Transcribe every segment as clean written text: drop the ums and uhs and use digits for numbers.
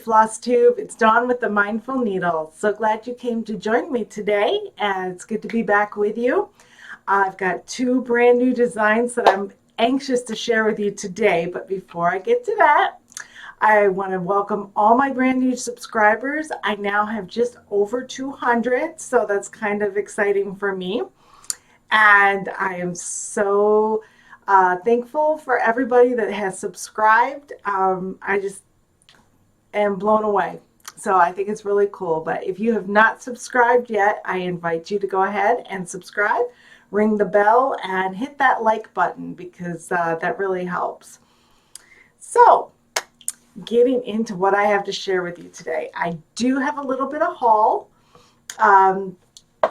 Flosstube. It's Dawn with the Mindful Needle. So glad you came to join me today, and it's good to be back with you. I've got two brand new designs that I'm anxious to share with you today, but before I get to that, I want to welcome all my brand new subscribers. I now have just over 200, so that's kind of exciting for me. And I am so thankful for everybody that has subscribed. I just am blown away. So I think it's really cool. But if you have not subscribed yet, I invite you to go ahead and subscribe, ring the bell, and hit that like button because that really helps. So getting into what I have to share with you today, I do have a little bit of haul.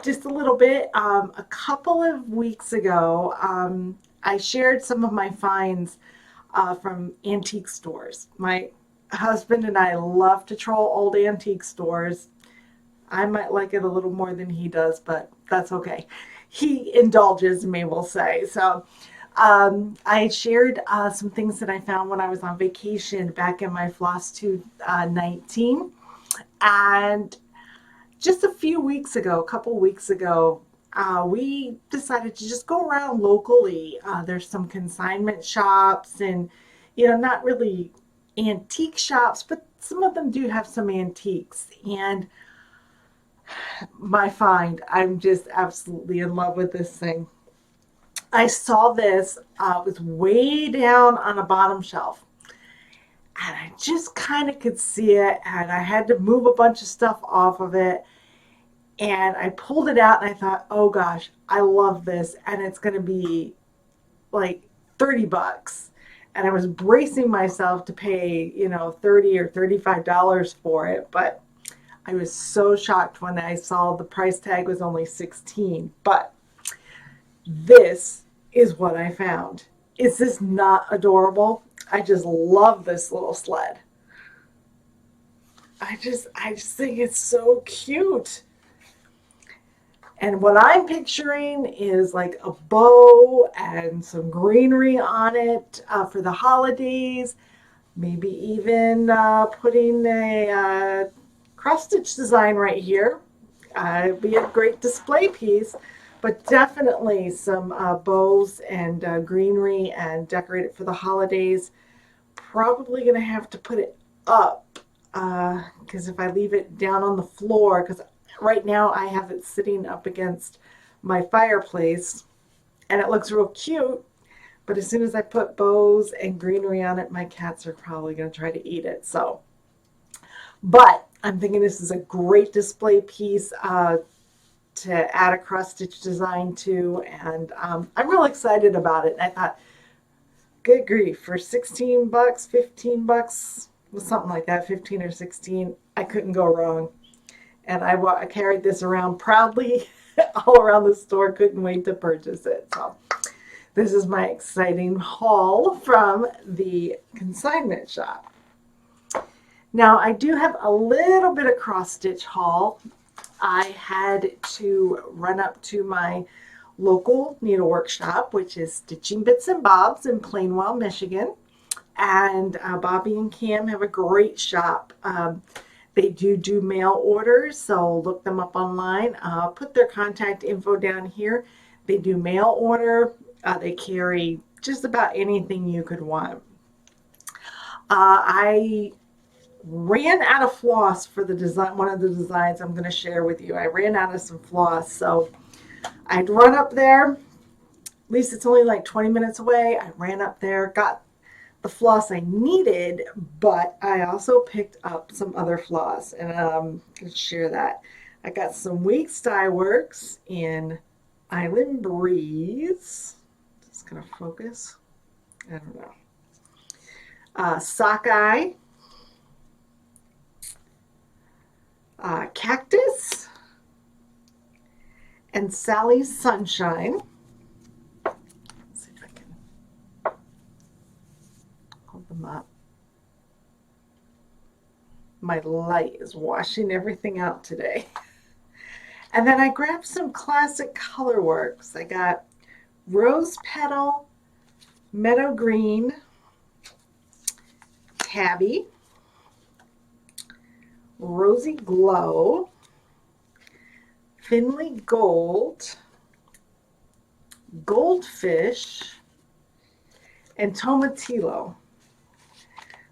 Just a little bit. A couple of weeks ago, I shared some of my finds from antique stores. My husband and I love to troll old antique stores. I might like it a little more than he does, but that's okay. He indulges me, we'll say. So I shared some things that I found when I was on vacation back in my Flosstube 19. And just a couple weeks ago, we decided to just go around locally. There's some consignment shops and, not really antique shops, but some of them do have some antiques. And my find, I'm just absolutely in love with this thing. I saw this, it was way down on a bottom shelf. And I just kind of could see it, and I had to move a bunch of stuff off of it. And I pulled it out and I thought, oh gosh, I love this. And it's going to be like $30. And I was bracing myself to pay, $30 or $35 for it. But I was so shocked when I saw the price tag was only $16. But this is what I found. Is this not adorable? I just love this little sled. I just think it's so cute. And what I'm picturing is like a bow and some greenery on it for the holidays. Maybe even putting a cross-stitch design right here. It'd be a great display piece, but definitely some bows and greenery and decorate it for the holidays. Probably going to have to put it up because if I leave it down on the floor, because right now I have it sitting up against my fireplace and it looks real cute, but as soon as I put bows and greenery on it, my cats are probably going to try to eat it. But I'm thinking this is a great display piece to add a cross-stitch design to, and I'm real excited about it. And I thought, good grief, for $16, $15, something like that, 15 or 16, I couldn't go wrong. And I carried this around proudly all around the store. Couldn't wait to purchase it. So this is my exciting haul from the consignment shop. Now I do have a little bit of cross-stitch haul. I had to run up to my local needlework shop, which is Stitching Bits and Bobs in Plainwell, Michigan. And Bobby and Cam have a great shop. They do mail orders, so look them up online. I'll put their contact info down here. They do mail order. They carry just about anything you could want. I ran out of floss for the design. One of the designs I'm going to share with you. I ran out of some floss, so I'd run up there. At least it's only like 20 minutes away. I ran up there, got the floss I needed, but I also picked up some other floss, and I'm going to share that. I got some Weeks Dye Works in Island Breeze. Just going to focus. I don't know. Sockeye. Cactus. And Sally's Sunshine. Them up. My light is washing everything out today. And then I grabbed some classic color works. I got Rose Petal, Meadow Green, Tabby, Rosy Glow, Finley Gold, Goldfish, and Tomatillo.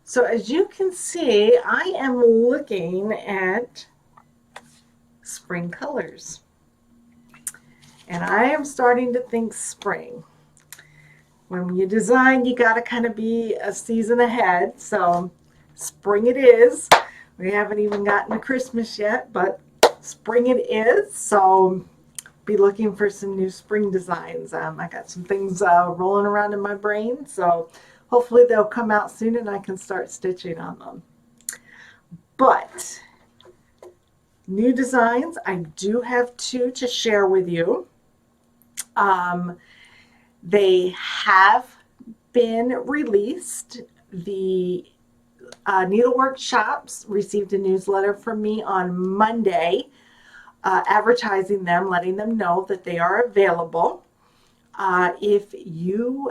So as you can see, I am looking at spring colors. And I am starting to think spring. When you design, you got to kind of be a season ahead. So spring it is. We haven't even gotten to Christmas yet, but spring it is. So be looking for some new spring designs. I got some things rolling around in my brain. So hopefully they'll come out soon and I can start stitching on them. But new designs, I do have two to share with you. They have been released. The needlework shops received a newsletter from me on Monday advertising them, letting them know that they are available. If you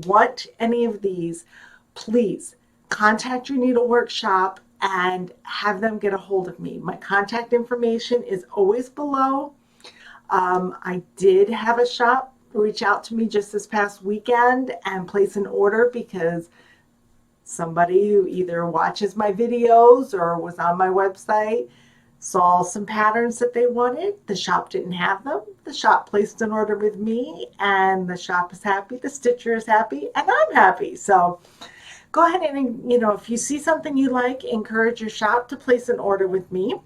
want any of these, please contact your needlework shop and have them get a hold of me. My contact information is always below. I did have a shop reach out to me just this past weekend and place an order because somebody who either watches my videos or was on my website saw some patterns that they wanted. The shop didn't have them. The shop placed an order with me and the shop is happy, the stitcher is happy, and I'm happy. So go ahead and, if you see something you like, encourage your shop to place an order with me.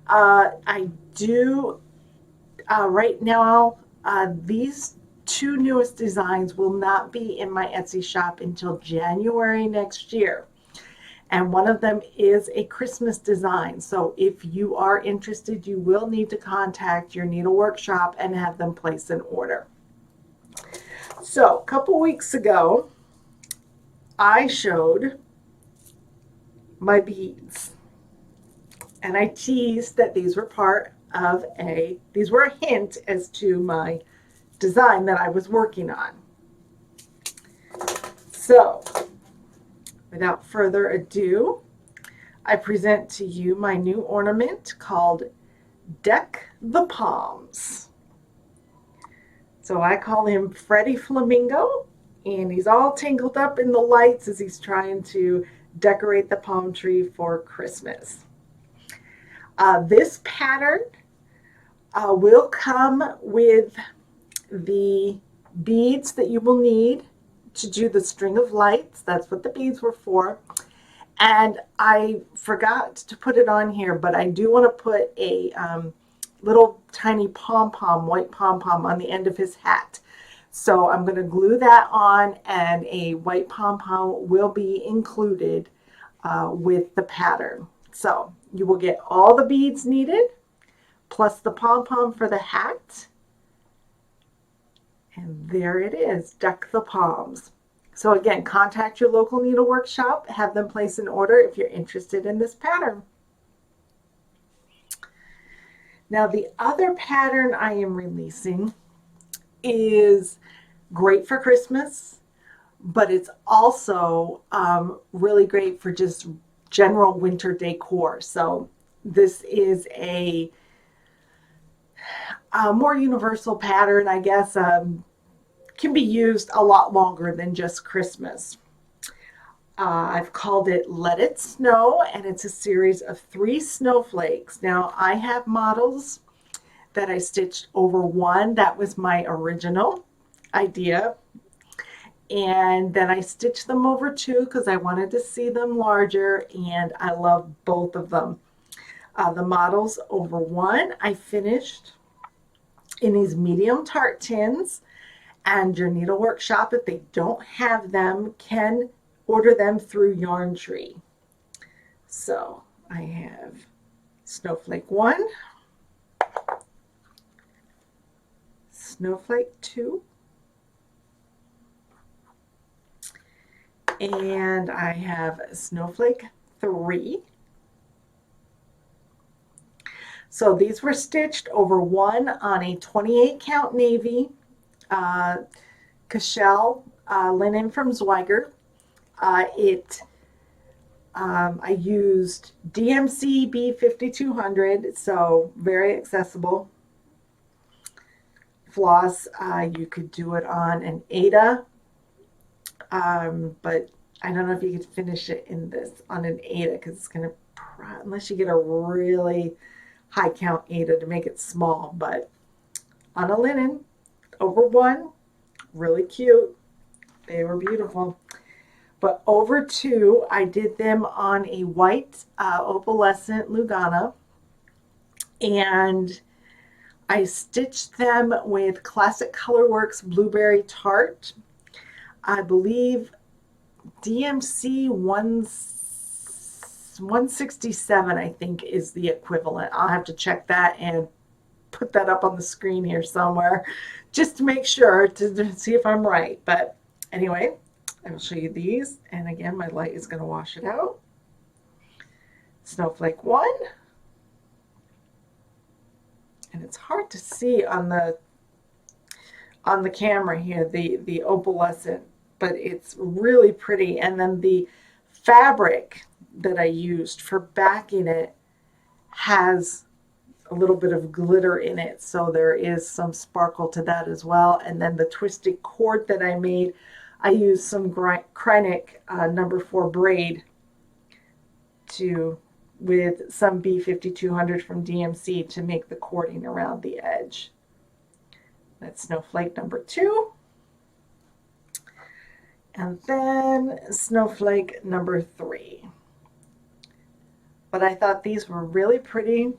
I do, right now, these two newest designs will not be in my Etsy shop until January next year. And one of them is a Christmas design. So if you are interested, you will need to contact your needlework shop and have them place an order. So a couple weeks ago, I showed my beads. And I teased that these were these were a hint as to my design that I was working on. So, without further ado, I present to you my new ornament called Deck the Palms. So I call him Freddie Flamingo, and he's all tangled up in the lights as he's trying to decorate the palm tree for Christmas. This pattern will come with the beads that you will need to do the string of lights. That's what the beads were for. And I forgot to put it on here, but I do want to put a little tiny pom-pom, white pom-pom on the end of his hat. So I'm going to glue that on, and a white pom-pom will be included with the pattern. So you will get all the beads needed, plus the pom-pom for the hat. And there it is, Deck the Palms. So again, contact your local needlework shop, have them place an order if you're interested in this pattern. Now the other pattern I am releasing is great for Christmas, but it's also really great for just general winter decor. So this is a more universal pattern, I guess, can be used a lot longer than just Christmas. I've called it Let It Snow, and it's a series of 3 snowflakes. Now, I have models that I stitched over 1. That was my original idea. And then I stitched them over 2 because I wanted to see them larger, and I love both of them. The models over 1 I finished in these medium tart tins, and your needlework shop, if they don't have them, can order them through Yarn Tree. So I have Snowflake 1, Snowflake 2, and I have Snowflake 3. So these were stitched over 1 on a 28 count navy Cashel linen from Zweigert. It I used DMC B5200, so very accessible floss. You could do it on an Ada, but I don't know if you could finish it in this on an Ada because it's going to, unless you get a really high count Ada to make it small, but on a linen over one, really cute. They were beautiful. But over two, I did them on a white opalescent Lugana, and I stitched them with Classic Colorworks Blueberry Tart. I believe DMC 167, I think, is the equivalent. I'll have to check that and put that up on the screen here somewhere just to make sure to see if I'm right. But anyway, I will show you these. And again, my light is going to wash it out. Snowflake 1. And it's hard to see on the camera here, the opalescent, but it's really pretty. And then the fabric that I used for backing it has a little bit of glitter in it, so there is some sparkle to that as well. And then the twisted cord that I made, I used some Kreinik number 4 braid with some B5200 from DMC to make the cording around the edge. That's snowflake number 2. And then snowflake number 3. But I thought these were really pretty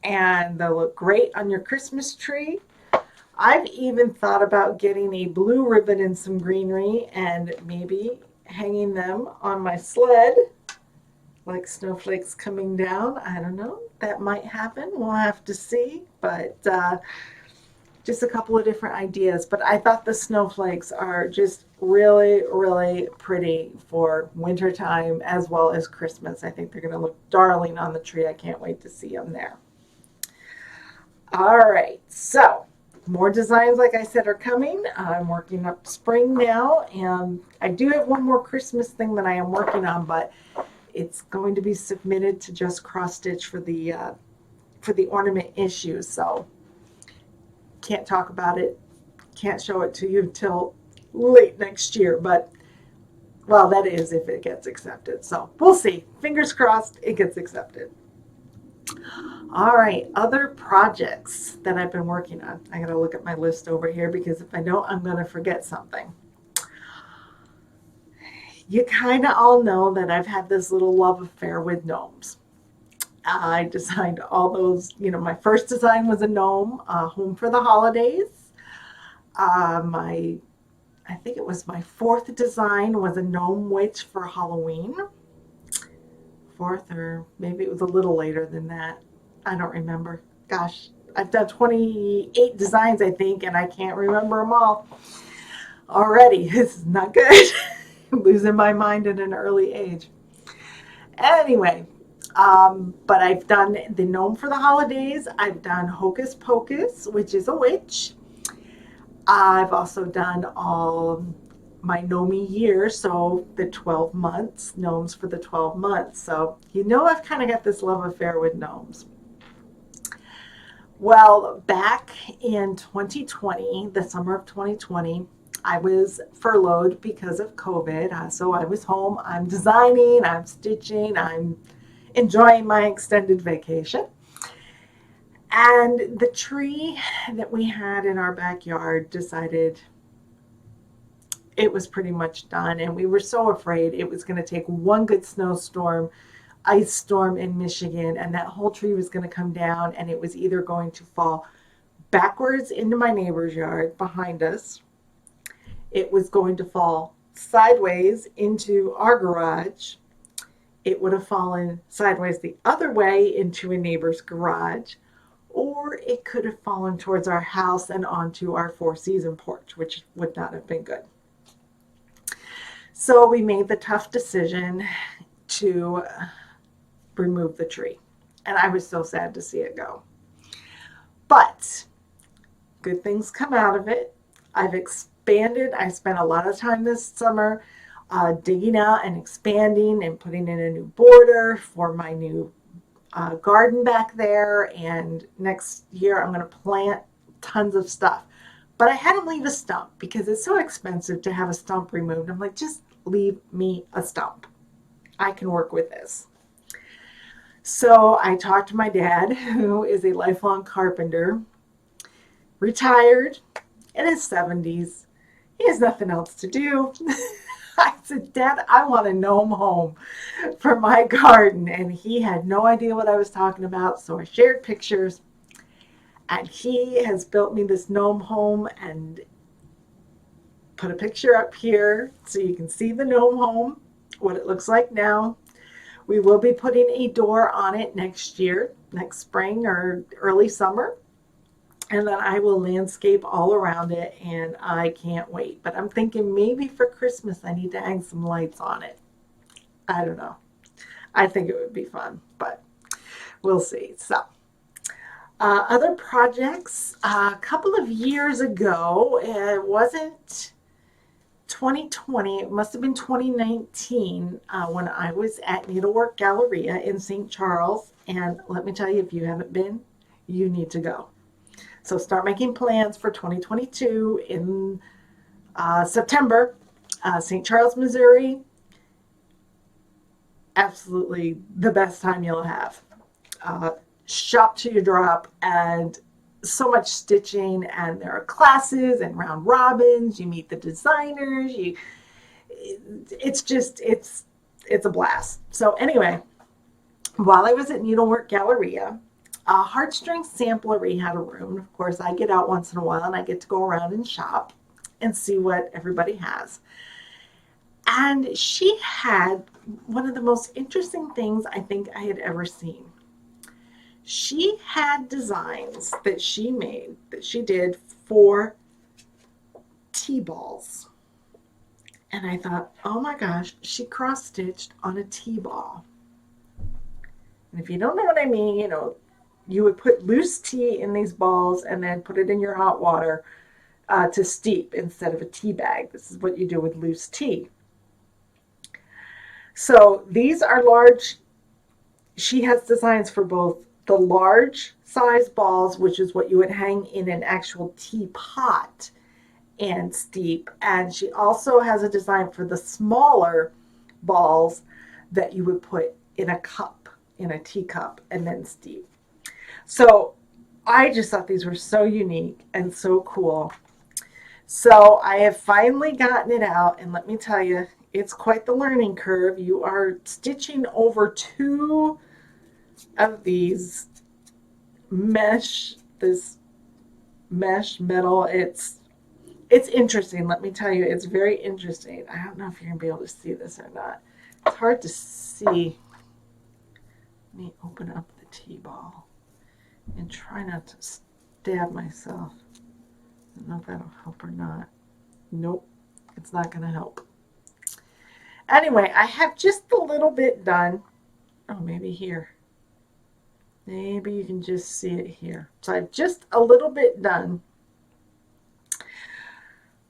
and they'll look great on your Christmas tree. I've even thought about getting a blue ribbon and some greenery and maybe hanging them on my sled like snowflakes coming down. I don't know. That might happen. We'll have to see. But just a couple of different ideas. But I thought the snowflakes are just really, really pretty for wintertime as well as Christmas. I think they're going to look darling on the tree. I can't wait to see them there. All right. So more designs, like I said, are coming. I'm working up spring now. And I do have one more Christmas thing that I am working on, but it's going to be submitted to Just Cross Stitch for the ornament issue. So can't talk about it, can't show it to you until late next year, but well, that is if it gets accepted. So we'll see. Fingers crossed it gets accepted. All right, other projects that I've been working on. I gotta look at my list over here because if I don't, I'm gonna forget something. You kind of all know that I've had this little love affair with gnomes. I designed all those, my first design was a gnome, home for the holidays. I think it was my 4th design was a gnome witch for Halloween. 4th, or maybe it was a little later than that. I don't remember. Gosh, I've done 28 designs, I think, and I can't remember them all already. This is not good. I'm losing my mind at an early age. Anyway, but I've done the gnome for the holidays. I've done Hocus Pocus, which is a witch. I've also done all my Gnomey year, so the 12 months, gnomes for the 12 months. So I've kind of got this love affair with gnomes. Well, back in 2020, the summer of 2020, I was furloughed because of COVID. So I was home. I'm designing, I'm stitching, I'm enjoying my extended vacation. And the tree that we had in our backyard decided it was pretty much done. And we were so afraid it was going to take one good snowstorm, ice storm in Michigan, and that whole tree was going to come down and it was either going to fall backwards into my neighbor's yard behind us. It was going to fall sideways into our garage. It would have fallen sideways the other way into a neighbor's garage, or it could have fallen towards our house and onto our 4-season porch, which would not have been good. So we made the tough decision to remove the tree, and I was so sad to see it go. But good things come out of it. I've expanded. I spent a lot of time this summer digging out and expanding and putting in a new border for my new garden back there. And next year I'm going to plant tons of stuff. But I had to leave a stump because it's so expensive to have a stump removed. I'm like, just leave me a stump. I can work with this. So I talked to my dad, who is a lifelong carpenter, retired in his 70s. He has nothing else to do. I said, Dad, I want a gnome home for my garden. And he had no idea what I was talking about. So I shared pictures. And he has built me this gnome home and put a picture up here so you can see the gnome home, what it looks like now. We will be putting a door on it next year, next spring or early summer. And then I will landscape all around it, and I can't wait. But I'm thinking maybe for Christmas I need to hang some lights on it. I don't know. I think it would be fun, but we'll see. So, other projects. A couple of years ago, it wasn't 2020, it must have been 2019 when I was at Needlework Galleria in St. Charles. And let me tell you, if you haven't been, you need to go. So start making plans for 2022 in September. St. Charles, Missouri. Absolutely the best time you'll have. Shop to your drop, and so much stitching, and there are classes and round robins. You meet the designers. It's a blast. So anyway, while I was at Needlework Galleria, Heartstring Samplery had a room. Of course, I get out once in a while and I get to go around and shop and see what everybody has. And she had one of the most interesting things I think I had ever seen. She had designs that she made, that she did for T-balls. And I thought, oh my gosh, she cross-stitched on a T-ball. And if you don't know what I mean, you would put loose tea in these balls and then put it in your hot water to steep instead of a tea bag. This is what you do with loose tea. So these are large. She has designs for both the large size balls, which is what you would hang in an actual teapot and steep. And she also has a design for the smaller balls that you would put in a cup, in a teacup, and then steep. So I just thought these were so unique and so cool. So I have finally gotten it out, and let me tell you, it's quite the learning curve. You are stitching over two of these mesh metal. It's interesting. Let me tell you, it's very interesting. I don't know if you're gonna be able to see this or not. It's hard to see. Let me open up the T-ball and try not to stab myself. I don't know if that'll help or not. Nope, it's not gonna help. Anyway, I have just a little bit done. Oh, maybe here. Maybe you can just see it here. So I have just a little bit done.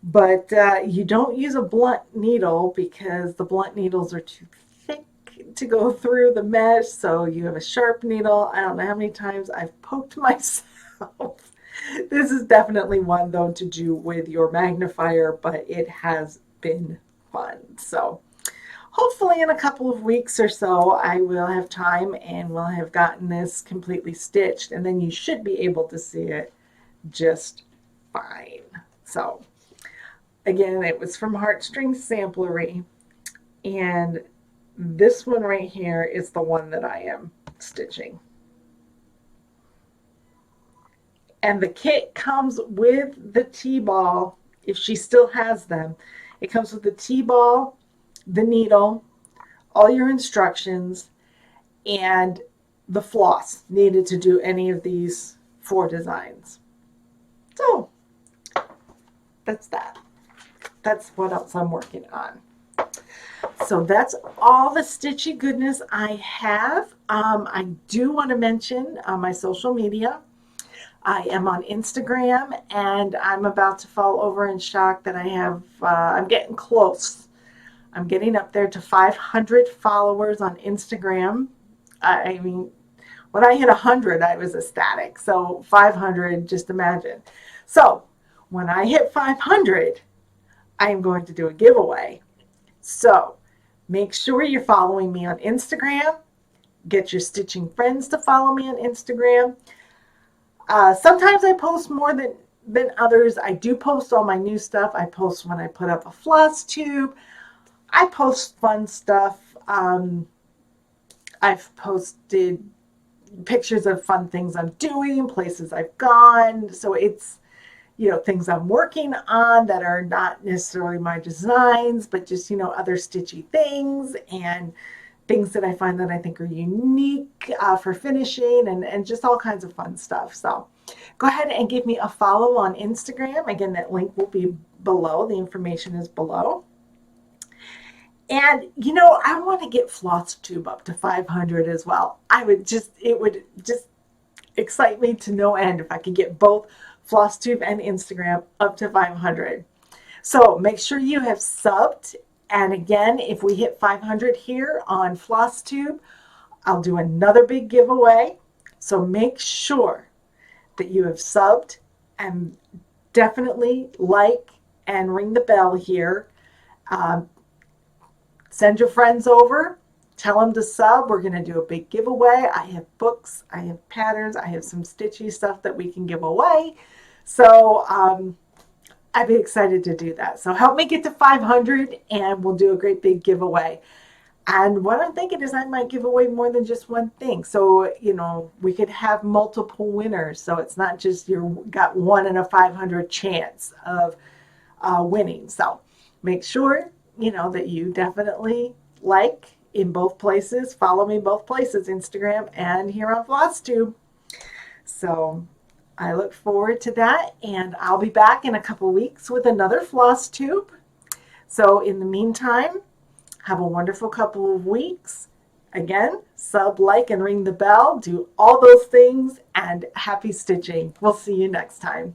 But you don't use a blunt needle because the blunt needles are too thick to go through the mesh. So you have a sharp needle. I don't know how many times I've poked myself. This is definitely one, though, to do with your magnifier, but it has been fun. So hopefully in a couple of weeks or so, I will have time and will have gotten this completely stitched, and then you should be able to see it just fine. So again, it was from Heartstring Samplery, and this one right here is the one that I am stitching. And the kit comes with the T-ball, if she still has them. It comes with the T-ball, the needle, all your instructions, and the floss needed to do any of these 4 designs. So that's that. That's what else I'm working on. So that's all the stitchy goodness I have. I do want to mention my social media. I am on Instagram, and I'm about to fall over in shock that I'm getting close. I'm getting up there to 500 followers on Instagram. I mean, when I hit 100, I was ecstatic. So 500, just imagine. So when I hit 500, I am going to do a giveaway. So make sure you're following me on Instagram. Get your stitching friends to follow me on Instagram. Sometimes I post more than others. I do post all my new stuff. I post when I put up a floss tube. I post fun stuff. I've posted pictures of fun things I'm doing, places I've gone. So it's, things I'm working on that are not necessarily my designs, but just, other stitchy things and things that I find that I think are unique for finishing and just all kinds of fun stuff. So go ahead and give me a follow on Instagram. Again, that link will be below. The information is below. And, I want to get Flosstube up to 500 as well. It would just excite me to no end if I could get both Flosstube and Instagram up to 500. So make sure you have subbed. And again, if we hit 500 here on Flosstube, I'll do another big giveaway. So make sure that you have subbed and definitely like and ring the bell here. Send your friends over. Tell them to sub. We're going to do a big giveaway. I have books. I have patterns. I have some stitchy stuff that we can give away. So I'd be excited to do that. So help me get to 500 and we'll do a great big giveaway. And what I'm thinking is I might give away more than just one thing. So, we could have multiple winners. So it's not just you got 1 in a 500 chance of winning. So make sure, that you definitely like in both places. Follow me both places, Instagram and here on Flosstube. So I look forward to that. And I'll be back in a couple weeks with another Flosstube. So in the meantime, have a wonderful couple of weeks. Again, sub, like, and ring the bell. Do all those things and happy stitching. We'll see you next time.